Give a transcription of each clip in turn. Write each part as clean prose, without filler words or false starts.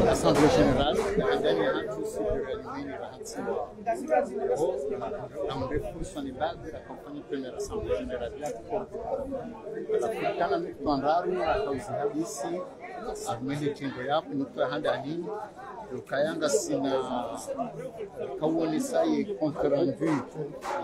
L'Assemblée générale, ndani ya hatu superior ya hatu na mrefu sana baada ya kampani premier Assemblée générale ya Afrika nukwandaru akauzi hadisi armeni tingo yapo nukwa handa alini ukayanga sina kawoni sai compte rendu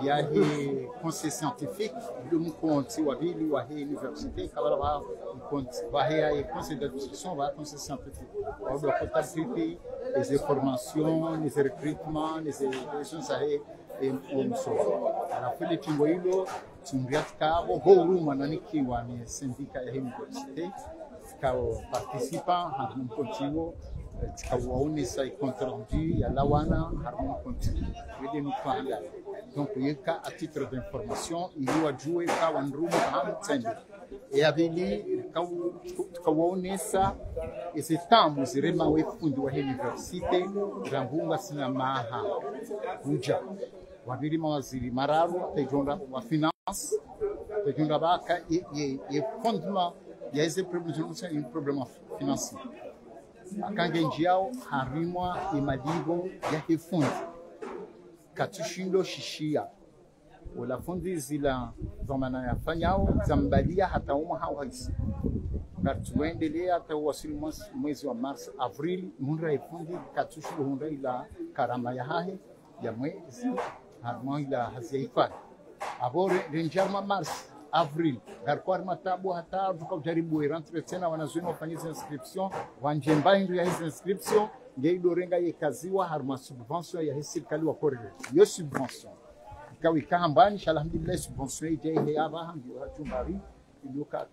ya hii conseil scientifique de mkonti wa bili wa hii université kabla wa mkonti wa hii conseil d'administration wa conseil scientifique on doit comptabiliser les informations les recrutements les élections et on so na fili tingo hilo tumriatka huruma na nikiwa ni sindika ya université kao participant harmon continuo tikawaone sai compte rendu ya lawana harmon continuo wede nufanga donc yeka à titre d'information il y jouer ka wanrumu hamtende e abili kawaone sa ese tamu zirema wefundi wa university rambunga sina maha uja wabili mawaziri mararu tejonda wa finance tejonda baka e fondement ya ese problema financier akange njiao harimwa imadigo ya hifundi katushindo shishia wala fundi zila dhamana ya fanyao zambalia hata uma hawaisi tuendelea hata wasili mwezi wa Mars Avril munra ifundi katushindo hundra ila karama ya hahe ya mwezi harma ila haziifanya abore renjarma Mars Avril garkwar matabu hata tukajaribu rentre tena wanazoea wafanyia inscription wanjemba ndio ya hizo inscription ngeido renga yekaziwa harma subvention ya serikali wa Korea yo subvention kawi kahambani alhamdulillah subvention ije hapa hangi wachumari iluka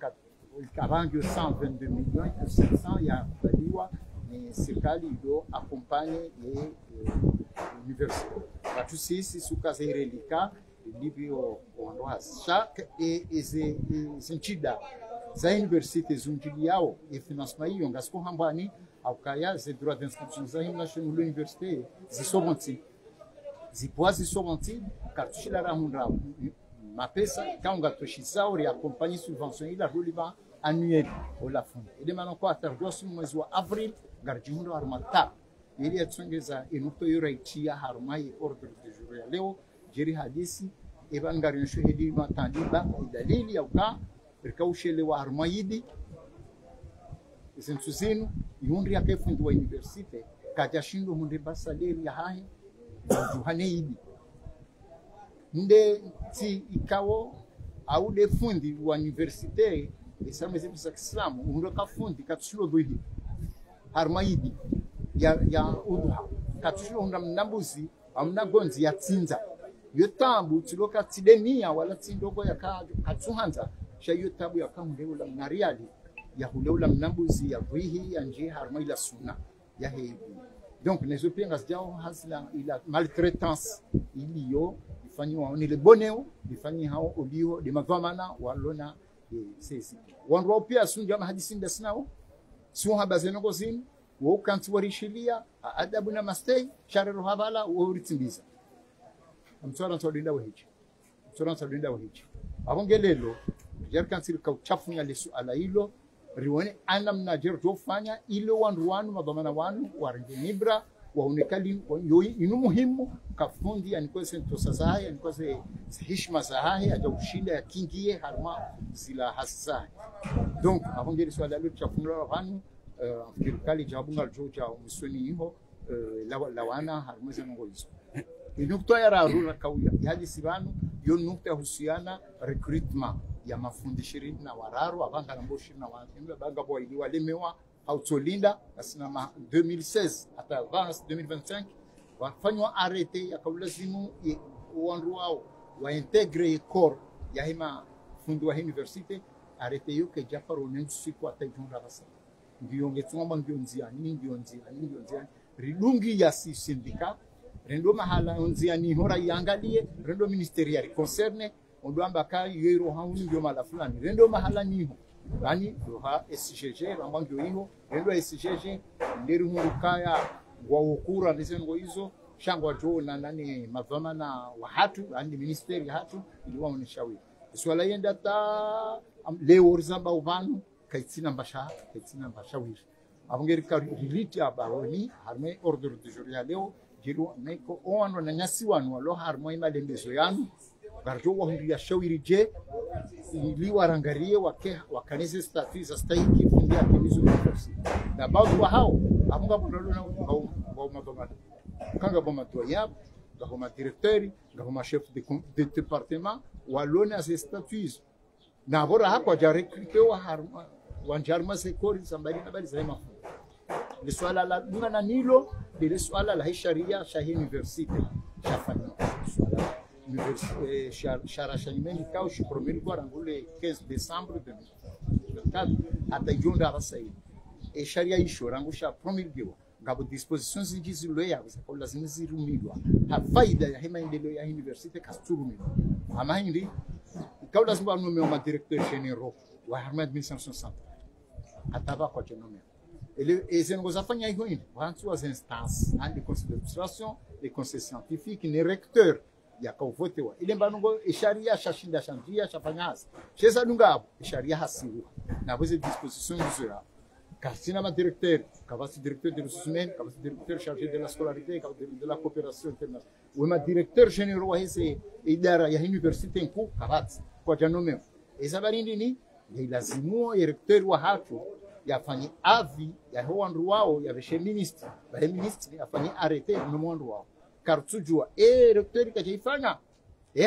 karangi 122 millions et 700 ya kudaiwa ni serikali ndio accompagne ye university watu sisi sukaza irelika livio ondoas chaque et sentida za université zunjili yao e financement hiyo ngasko hambani au kaya ze droit d'inscription za himla shemu l'université zisobonti zipoazi sobonti katushila rahundra mapesa kaunga toshizao ya compagnie subvention ila roliva annuel ola fond ede manoko atardosu mwezi wa avril garjihundo armata ili yatsongeza inuko yoraitia harumai ordre de jour ya leo jeri hadisi eban garin shuhidi ma tandiba dalili ya uka rikaushele wa harmayidi isentuzinu yundi yake fundi wa university kajashindo munde basaleri ya hahi juhane idi nde ti ikawo au de fundi wa university isameze bisa Kiislamu undo ka fundi katushilo doidi harmayidi ya udha katushilo hunda mnambuzi amna gonzi ya tsinza yotambu tiloka tidenia wala tindoko ya katsuhanza sha yotabu ya kamdeula ngariali ya huleula mnambuzi ya vihi ya nje harma ila sunna ya hebi donc les opengas jao hasla ila maltraitance iliyo ifanywa ni le boneo ifanywa hao olio de mavamana walona sisi wanro pia sunja mahadisi ndasnao suha bazenoko zin wo kanti warishilia adabu na mastay shareru habala wo uritimbiza mtsora ntodinda wahichi abongelelo jerkansir ka uchafunya lesu ala hilo rione ana mnajer tofanya ile wanruanu madhamana wanu waringe nibra waonekali inu muhimu kafundi anikwese tosazai anikwese heshima zahahi aja ushinda ya kingie harma zila hasa donc abongeli swala lo chafunya wanu serikali jabunga joja musoni hiyo lawana harma zango hizo nukta ya rarura kauya yaji sibanu yo nukta husiana recruitment ya mafundi 20 na wararu abanga na 20 banga boy ni walemewa autolinda asina 2016 hata advance 2025 wafanywa arrêté ya kaulazimu wanru wao wa integre corps ya hima fundi wa university arrêté yo ke jafaro nensi kwa tajunga basa ndio ngetumba ndio ridungi ya si syndicat rendo mahala onziani hora yangalie rendo ministeriali concerne ondwamba ka yero hauni ndio mala fulani rendo mahala niho bani doha SGG rambangyo hiho rendo SGG ndiri hurukaya wa ukura ndisengo hizo shangwa jona nani mavamana wa hatu andi ministeri hatu iliwa onishawi swala yenda ta leo rizamba ubanu kaitsina mbasha wiri abongeri ka riliti abaroni harme ordre du jour ya leo jiru naiko ono na nyasi wanu alo harmo imalembezo yanu garjo wa hundi ya shawiri je ili warangarie wakanise statut za stahiki fundia kemizo university na baadhi wa hao abunga bololo na ngoma kanga boma toyab ngoma directeur ngoma chef de département walona as statuts na bora hako ja recruter wa harma wanjarma sekori sambali na bali zaima le swala la ngana nilo le swala la sharia shahi university shafanya university sharashanimeni kao shi premier kwa rangule 15 décembre 2024 hata jonda rasai e sharia isho rangu sha premier gewa ngabo dispositions zingiziloya yako lazima zirumilwa ha faida ya maendeleo ya university kasturumilwa ama hindi kao lazima nome wa directeur général wa harma administration centrale ataba kwa nome et c'est nous afanya hiyo ni wantu as instances de conseil d'administration les conseils scientifiques les recteurs ya vote wa ile mbango sharia shashinda shandia shafanyaza cheza dunga sharia hasiru na vos dispositions d'usura Karsina ma directeur, kabasi directeur de ressources humaines, kabasi directeur chargé de la scolarité, kabasi de la coopération internationale. Ou ma directeur général wa hese idara ya university nku kabati kwa janome. Ezabarindi ni lazimu directeur wa hatu yafanye avi ya hoandu wao ya veshe ministre. Ba ministre yafanye arrêter no mwandu wao. Kartujua recteur kajaifanya.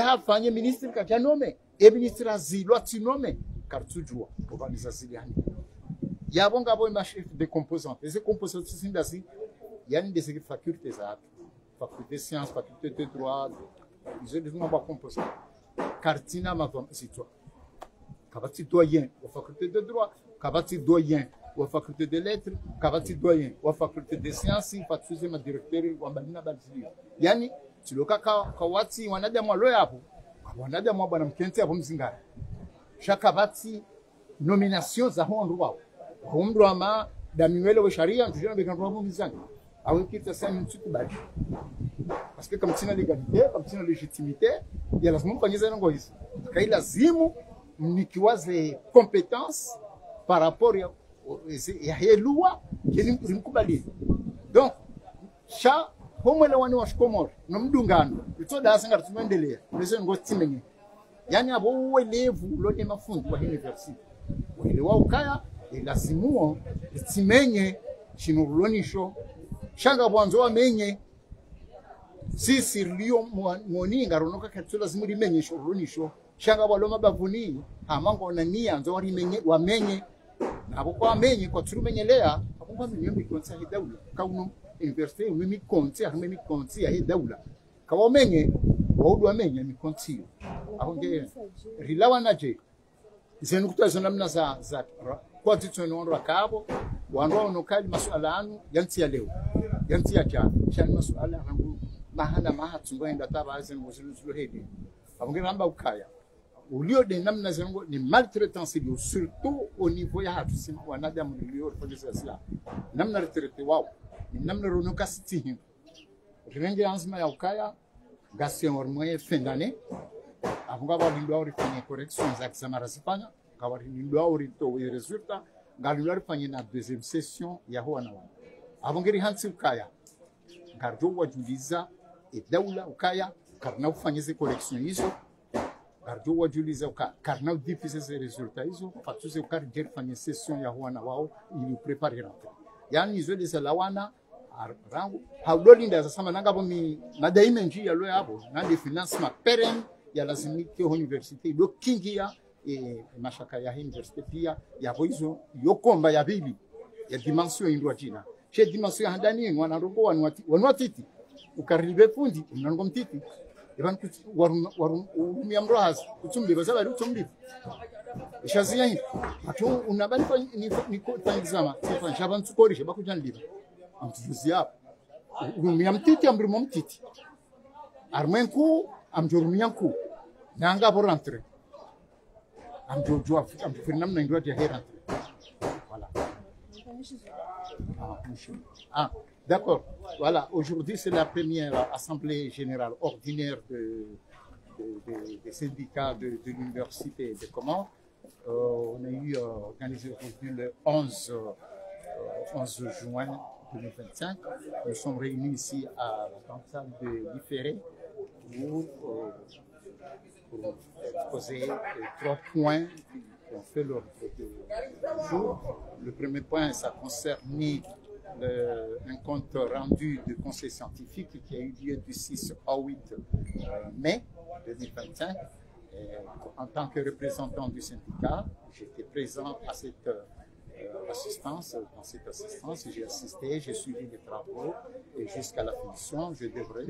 Hafanye ministre kajanome. Ministre azilwa tinome kartujua organization yani. Il y a bon gabo ma chef de composantes. Les composantes sont dasi. Il y a une des facultés ça. Faculté de sciences, faculté de droit. Ils ont des nombres composantes. Cartina ma femme c'est toi. Kabati doyen aux facultés de droit, kabati doyen aux facultés de lettres, kabati doyen aux facultés de sciences, faculté ma directeur wa balina bazili. Yani tuloka kawati wanadamu loya hapo. Wanadamu bwana mkenti hapo mzingara. Shakabati nomination za hondo wao. Umru ama damiwele wa sharia tujana bekanwa mumizani au kita sasa mtuku bali parce que comme tina légalité comme tina légitimité ya lazima mfanyeze ngo hizi kai lazimu nikiwaze compétence par rapport ya helua nimkubali donc sha homwele wani wa shikomoro no mdungano itoda asanga tumendelea lese ngo timenye yani abo welevu lone mafundi wa university wele wa ukaya lazimuo timenye shinurulonisho shanga bwanzo wamenye sisi lio muoninga ronoka katula zimuri menye shorulonisho shanga bwaloma bavuni amango nania nzo wari wamenye nabo kwa menye kwa turumenyelea akumba mnyembi konsa hidaula kauno university mimi konti ahmemi konti ya daula kawo menye waudu wamenye mi konti ahonge rilawa naje zenu kutazona mna za kwa titono ndo akabo wanro nokali masuala anu yanti ya leo yanti ya jana shani masuala rangu mahana mahatsungo enda tabaze ngozulu hedi abongera amba ukaya ulio de namna zango ni maltraitance bio surtout au niveau ya hatu sima wanadamu nilio polisi sila namna retraite wao ni namna ronoka siti renge anzima ya ukaya gasi hormoye fin d'année abonga ba lindo ori fanya corrections za examen rasifanya kawari lindo ori to resultat ngalulari fanya na deuxième session ya huana wana abongeri hansi ukaya garjo wajuliza daula ukaya karna ufanyeze correction hizo garjo wajuliza ukaya karna difficile ces résultats hizo fatuze ukari jer fanya session ya huana wao ili prepare rentrée yani hizo de salawana rangu haudoli ndaza sama nanga bomi madaime nji ya lo yabo na de financement pérenne ya lazimike université do kingia mashaka ya université pia ya boizo yokomba ya bibi ya dimension indwa jina che dimension handani mwana rongo wanwatiti ukaribe fundi mnango mtiti evan warum umia mrohas kutumbi bazaba kutumbi ishazia hii atu unabali ni kwa examen sifa shaban tukori shaba kujandiba amtuzia umia mtiti ambrimo mtiti armenku amjurmianku nanga pour rentrer amjojua amfinam na indwa ya rentrée voilà d'accord. Voilà, aujourd'hui c'est la première assemblée générale ordinaire des syndicats de l'université de Comores. On a eu organisé aujourd'hui le 11 juin 2025. Nous sommes réunis ici à la grande salle de l'IFERE pour exposer 3 points qui ont fait l'ordre du jour. Le premier point, ça concerne un compte rendu du conseil scientifique qui a eu lieu du 6 au 8 mai 2025. En tant que représentant du syndicat, j'étais présent à cette assistance. Dans cette assistance, j'ai assisté, j'ai suivi les travaux et jusqu'à la finition, je devrais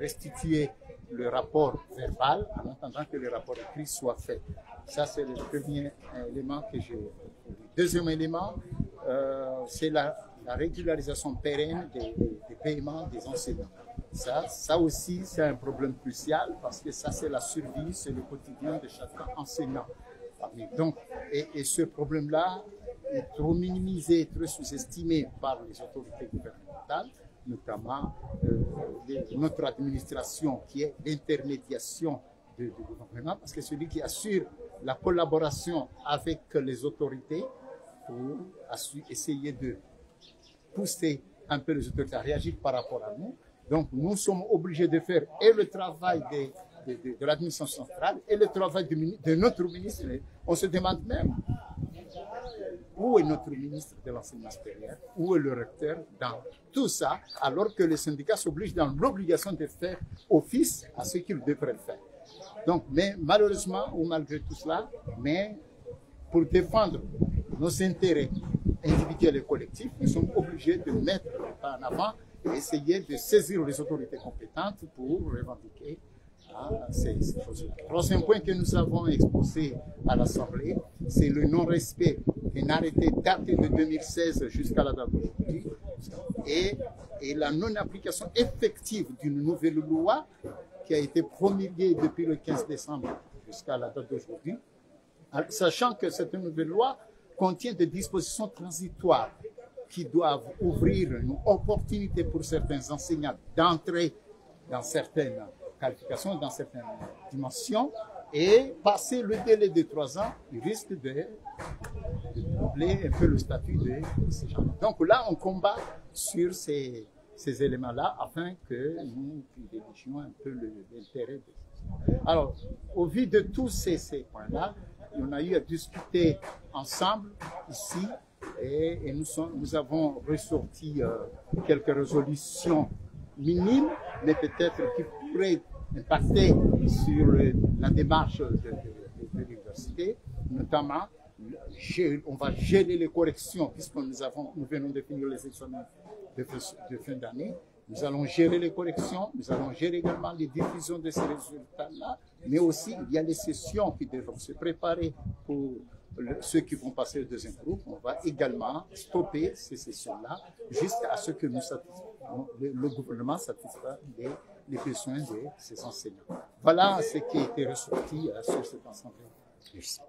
restituer le rapport verbal en attendant que le rapport écrit soit fait. Ça, c'est le premier élément que j'ai. Le deuxième élément, c'est la régularisation pérenne des paiements des enseignants. Ça aussi, c'est un problème crucial parce que ça, c'est la survie, c'est le quotidien de chaque enseignant. Donc, et ce problème-là est trop minimisé, trop sous-estimé par les autorités gouvernementales, notamment notre administration qui est l'intermédiation du gouvernement, parce que celui qui assure la collaboration avec les autorités pour essayer de pousser un peu les autorités à réagir par rapport à nous. Donc, nous sommes obligés de faire et le travail de l'administration centrale et le travail de notre ministre. On se demande même où est notre ministre de l'enseignement supérieur, où est le recteur dans tout ça, alors que les syndicats s'obligent dans l'obligation de faire office à ce qu'ils devraient faire. Donc, mais malheureusement, ou malgré tout cela, mais pour défendre nos intérêts individuels et collectifs, nous sommes obligés de mettre en avant et essayer de saisir les autorités compétentes pour revendiquer ces choses-là. Le troisième point que nous avons exposé à l'Assemblée, c'est le non-respect d'un arrêté daté de 2016 jusqu'à la date d'aujourd'hui et la non-application effective d'une nouvelle loi qui a été promulguée depuis le 15 décembre jusqu'à la date d'aujourd'hui, sachant que cette nouvelle loi contient des dispositions transitoires qui doivent ouvrir une opportunité pour certains enseignants d'entrer dans certaines qualifications, dans certaines dimensions, et passer le délai de 3 ans, ils risquent de doubler un peu le statut de ces gens. Donc là, on combat sur ces éléments-là afin que nous privilégions un peu l'intérêt de ça. Alors, au vu de tous ces points-là, on a eu à discuter ensemble ici et nous avons ressorti quelques résolutions minimes, mais peut-être qui pourraient impacter sur la démarche de l'université, notamment on va geler les corrections puisque nous venons de finir les examens de fin d'année. Nous allons gérer les corrections, nous allons gérer également les diffusions de ces résultats-là, mais aussi il y a les sessions qui devront se préparer pour ceux qui vont passer au deuxième groupe. On va également stopper ces sessions-là jusqu'à ce que le gouvernement satisfasse les besoins de ces enseignants. Voilà ce qui a été ressorti sur cette assemblée. Merci.